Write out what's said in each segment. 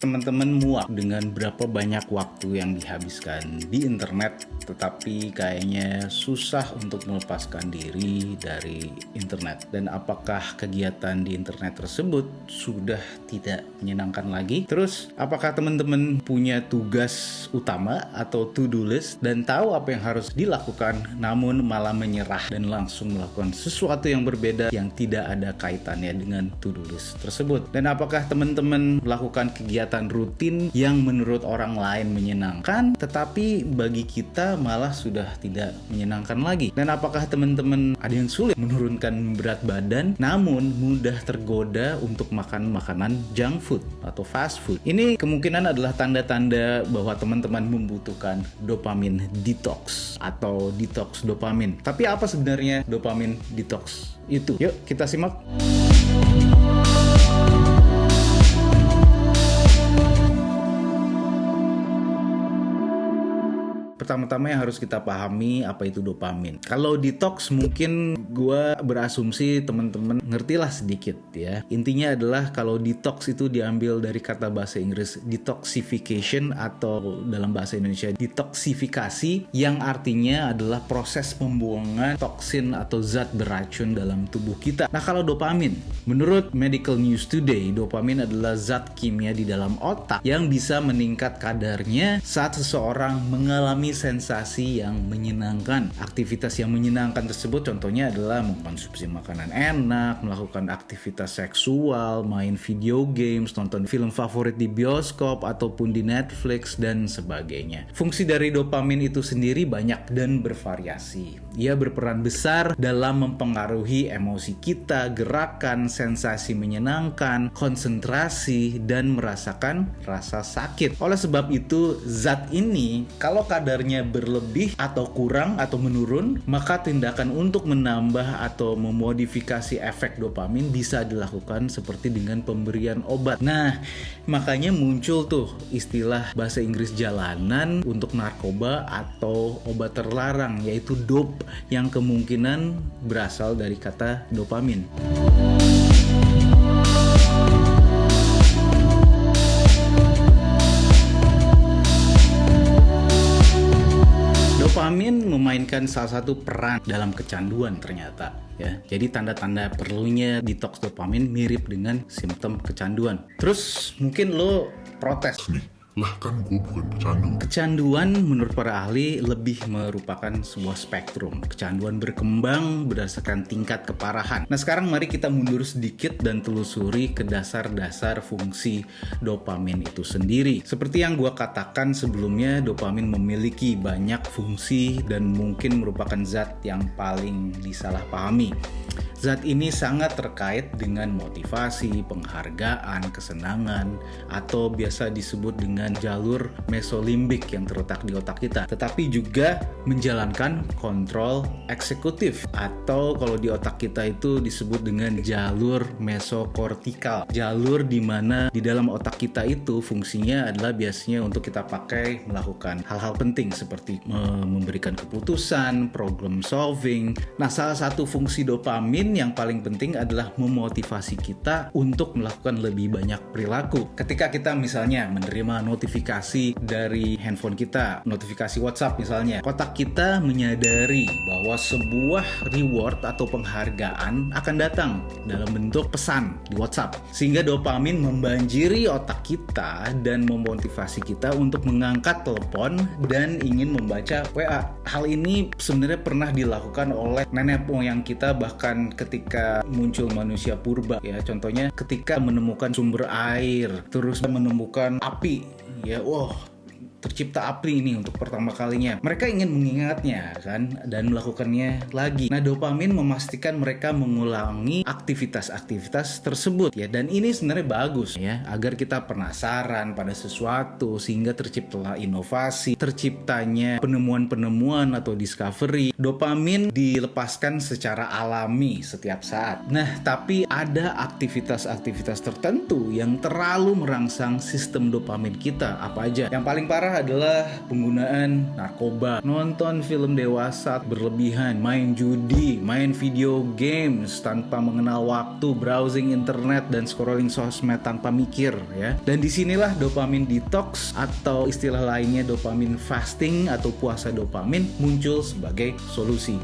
Teman-teman muak dengan berapa banyak waktu yang dihabiskan di internet, tetapi kayaknya susah untuk melepaskan diri dari internet. Dan apakah kegiatan di internet tersebut sudah tidak menyenangkan lagi? Terus, apakah teman-teman punya tugas utama atau to-do list dan tahu apa yang harus dilakukan, namun malah menyerah dan langsung melakukan sesuatu yang berbeda yang tidak ada kaitannya dengan to-do list tersebut? Dan apakah teman-teman melakukan kegiatan rutin yang menurut orang lain menyenangkan, tetapi bagi kita malah sudah tidak menyenangkan lagi? Dan apakah teman-teman ada yang sulit menurunkan berat badan, namun mudah tergoda untuk makan makanan junk food atau fast food? Ini kemungkinan adalah tanda-tanda bahwa teman-teman membutuhkan dopamin detox atau detox dopamin. Tapi apa sebenarnya dopamin detox itu? Yuk kita simak. Pertama-tama yang harus kita pahami apa itu dopamin. Kalau detox mungkin gue berasumsi teman-teman ngertilah sedikit ya. Intinya adalah kalau detox itu diambil dari kata bahasa Inggris detoxification atau dalam bahasa Indonesia detoksifikasi, yang artinya adalah proses pembuangan toksin atau zat beracun dalam tubuh kita. Nah, kalau dopamin, menurut Medical News Today, dopamin adalah zat kimia di dalam otak yang bisa meningkat kadarnya saat seseorang mengalami sensasi yang menyenangkan. Aktivitas yang menyenangkan tersebut contohnya adalah mengkonsumsi makanan enak, melakukan aktivitas seksual, main video games, nonton film favorit di bioskop ataupun di Netflix dan sebagainya. Fungsi dari dopamin itu sendiri banyak dan bervariasi. Ia berperan besar dalam mempengaruhi emosi kita, gerakan, sensasi menyenangkan, konsentrasi, dan merasakan rasa sakit. Oleh sebab itu, zat ini kalau kadarnya berlebih atau kurang atau menurun, maka tindakan untuk menambah atau memodifikasi efek dopamin bisa dilakukan seperti dengan pemberian obat. Nah, makanya muncul tuh istilah bahasa Inggris jalanan untuk narkoba atau obat terlarang, yaitu dope, yang kemungkinan berasal dari kata dopamin. Dopamin memainkan salah satu peran dalam kecanduan ternyata ya. Jadi tanda-tanda perlunya detox dopamin mirip dengan simptom kecanduan. Terus mungkin lo protes nih, lah kan gue bukan pecandu. kecanduan menurut para ahli lebih merupakan sebuah spektrum. Kecanduan berkembang berdasarkan tingkat keparahan. Nah, sekarang mari kita mundur sedikit dan telusuri ke dasar-dasar fungsi dopamin itu sendiri. Seperti yang gue katakan sebelumnya, dopamin memiliki banyak fungsi dan mungkin merupakan zat yang paling disalahpahami. Zat ini sangat terkait dengan motivasi, penghargaan, kesenangan, atau biasa disebut dengan jalur mesolimbik yang terletak di otak kita. Tetapi juga menjalankan kontrol eksekutif, atau kalau di otak kita itu disebut dengan jalur mesokortikal. Jalur di mana di dalam otak kita itu fungsinya adalah biasanya untuk kita pakai melakukan hal-hal penting seperti memberikan keputusan, problem solving. Nah, salah satu fungsi dopamin yang paling penting adalah memotivasi kita untuk melakukan lebih banyak perilaku. Ketika kita misalnya menerima notifikasi dari handphone kita, notifikasi WhatsApp misalnya, otak kita menyadari bahwa sebuah reward atau penghargaan akan datang dalam bentuk pesan di WhatsApp, sehingga dopamin membanjiri otak kita dan memotivasi kita untuk mengangkat telepon dan ingin membaca WA. Hal ini sebenarnya pernah dilakukan oleh nenek moyang kita bahkan ketika muncul manusia purba ya. Contohnya ketika menemukan sumber air, terus menemukan api ya, tercipta api ini untuk pertama kalinya. Mereka ingin mengingatnya kan dan melakukannya lagi. Nah, dopamin memastikan mereka mengulangi aktivitas-aktivitas tersebut ya, dan ini sebenarnya bagus ya, agar kita penasaran pada sesuatu sehingga terciptalah inovasi, terciptanya penemuan-penemuan atau discovery. Dopamin dilepaskan secara alami setiap saat. Nah, tapi ada aktivitas-aktivitas tertentu yang terlalu merangsang sistem dopamin kita. Apa aja? Yang paling parah parah adalah penggunaan narkoba, nonton film dewasa berlebihan, main judi, main video games tanpa mengenal waktu, browsing internet dan scrolling sosmed tanpa mikir ya. Dan disinilah dopamin detox atau istilah lainnya dopamin fasting atau puasa dopamin muncul sebagai solusi.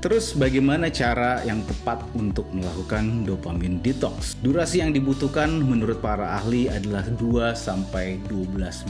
Terus bagaimana cara yang tepat untuk melakukan dopamin detox? Durasi yang dibutuhkan menurut para ahli adalah 2-12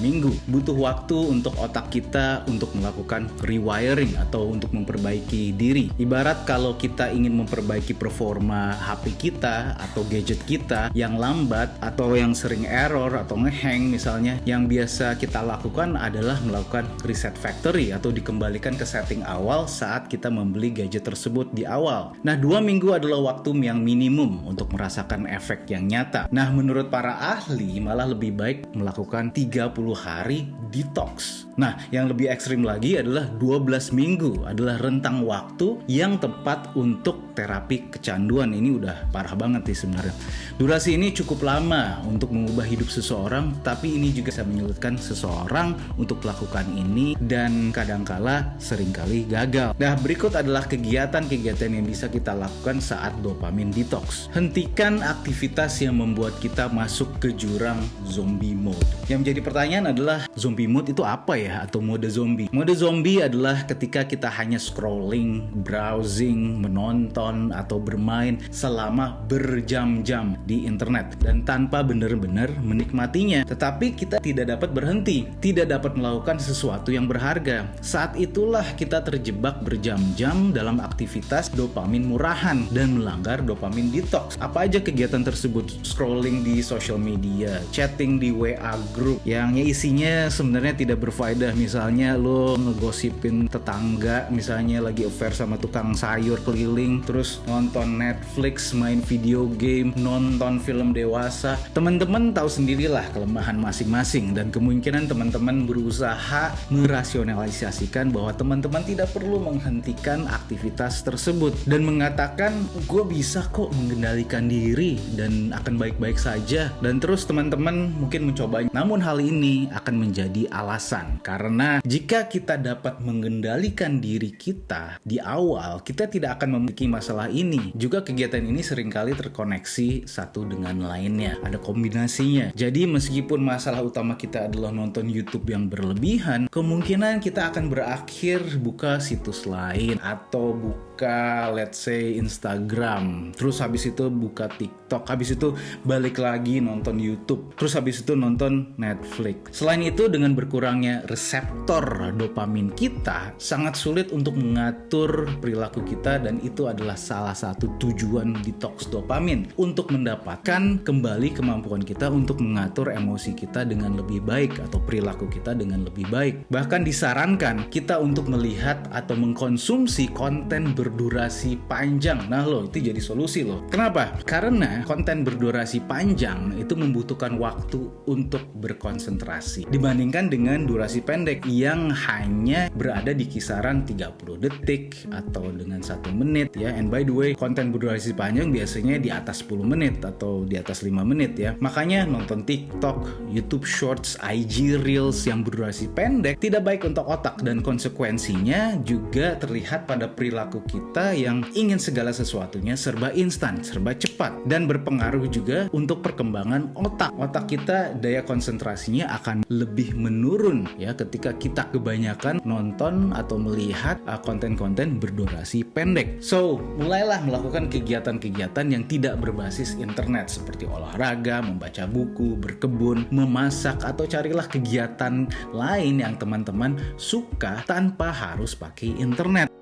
minggu. Butuh waktu untuk otak kita untuk melakukan rewiring atau untuk memperbaiki diri. Ibarat kalau kita ingin memperbaiki performa HP kita atau gadget kita yang lambat atau yang sering error atau ngehang misalnya, yang biasa kita lakukan adalah melakukan reset factory atau dikembalikan ke setting awal saat kita membeli gadget tersebut di awal. Nah, 2 minggu adalah waktu yang minimum untuk merasakan efek yang nyata. Nah, menurut para ahli malah lebih baik melakukan 30 hari detox. Nah, yang lebih ekstrim lagi adalah 12 minggu adalah rentang waktu yang tepat untuk terapi kecanduan. Ini udah parah banget sih sebenarnya. Durasi ini cukup lama untuk mengubah hidup seseorang, tapi ini juga bisa menyulitkan seseorang untuk melakukan ini dan kadangkala seringkali gagal. Nah, berikut adalah kegiatan-kegiatan yang bisa kita lakukan saat dopamin detox. Hentikan aktivitas yang membuat kita masuk ke jurang zombie mode. Yang menjadi pertanyaan adalah zombie mode itu apa ya? Atau mode zombie? Mode zombie adalah ketika kita hanya scrolling, browsing, menonton, atau bermain selama berjam-jam di internet dan tanpa benar-benar menikmatinya. Tetapi kita tidak dapat berhenti, tidak dapat melakukan sesuatu yang berharga. Saat itulah kita terjebak berjam-jam dalam aktivitas dopamin murahan dan melanggar dopamin detox. Apa aja kegiatan tersebut? Scrolling di social media, chatting di WA group yang isinya sebenarnya tidak berfaedah. Misalnya lo ngegosipin tetangga, misalnya lagi affair sama tukang sayur keliling, terus nonton Netflix, main video game, nonton film dewasa. Teman-teman tahu sendirilah kelemahan masing-masing dan kemungkinan teman-teman berusaha merasionalisasikan bahwa teman-teman tidak perlu menghentikan aktivitas tersebut dan mengatakan gue bisa kok mengendalikan diri dan akan baik-baik saja, dan terus teman-teman mungkin mencoba. Namun hal ini akan menjadi alasan karena jika kita dapat mengendalikan diri kita di awal, kita tidak akan memiliki masalah ini. Juga kegiatan ini seringkali terkoneksi satu dengan lainnya, ada kombinasinya. Jadi meskipun masalah utama kita adalah nonton YouTube yang berlebihan, kemungkinan kita akan berakhir buka situs lain atau buka let's say Instagram, terus habis itu buka TikTok, habis itu balik lagi nonton YouTube, terus habis itu nonton Netflix. Selain itu, dengan berkurangnya reseptor dopamin kita, sangat sulit untuk mengatur perilaku kita, dan itu adalah salah satu tujuan detox dopamin, untuk mendapatkan kembali kemampuan kita untuk mengatur emosi kita dengan lebih baik atau perilaku kita dengan lebih baik. Bahkan disarankan kita untuk melihat atau mengkonsumsi konten berdurasi panjang. Nah loh, itu jadi solusi loh. Kenapa? Karena konten berdurasi panjang itu membutuhkan waktu untuk berkonsentrasi dibandingkan dengan durasi pendek yang hanya berada di kisaran 30 detik atau dengan 1 menit ya. And by the way, konten berdurasi panjang biasanya di atas 10 menit atau di atas 5 menit ya. Makanya nonton TikTok, YouTube Shorts, IG Reels yang berdurasi pendek tidak baik untuk otak, dan konsekuensinya juga terlihat pada perilaku kita yang ingin segala sesuatunya serba instan, serba cepat, dan berpengaruh juga untuk perkembangan otak. Otak kita daya konsentrasinya akan lebih menurun ya ketika kita kebanyakan nonton atau melihat konten-konten berdurasi pendek. So, mulailah melakukan kegiatan-kegiatan yang tidak berbasis internet seperti olahraga, membaca buku, berkebun, memasak, atau carilah kegiatan lain yang teman-teman suka tanpa harus pakai internet.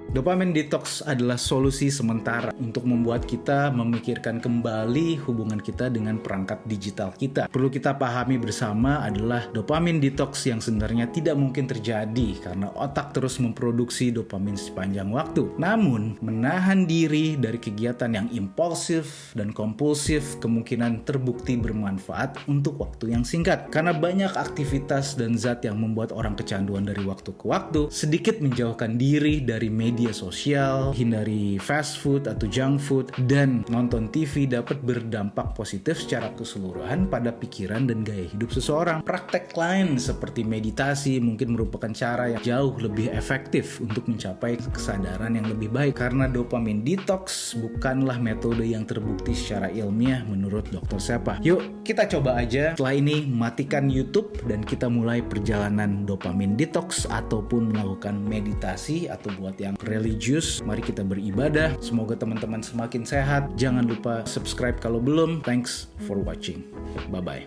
Dopamin detox adalah solusi sementara untuk membuat kita memikirkan kembali hubungan kita dengan perangkat digital kita. Perlu kita pahami bersama adalah dopamin detox yang sebenarnya tidak mungkin terjadi karena otak terus memproduksi dopamin sepanjang waktu. Namun, menahan diri dari kegiatan yang impulsif dan kompulsif kemungkinan terbukti bermanfaat untuk waktu yang singkat. Karena banyak aktivitas dan zat yang membuat orang kecanduan dari waktu ke waktu, sedikit menjauhkan diri dari media media sosial, hindari fast food atau junk food, dan nonton TV dapat berdampak positif secara keseluruhan pada pikiran dan gaya hidup seseorang. Praktek lain seperti meditasi mungkin merupakan cara yang jauh lebih efektif untuk mencapai kesadaran yang lebih baik, karena dopamin detox bukanlah metode yang terbukti secara ilmiah menurut Dr. Sepa. Yuk kita coba aja setelah ini matikan YouTube dan kita mulai perjalanan dopamin detox ataupun melakukan meditasi, atau buat yang religius mari kita beribadah. Semoga teman-teman semakin sehat. Jangan lupa subscribe kalau belum. Thanks for watching. Bye bye.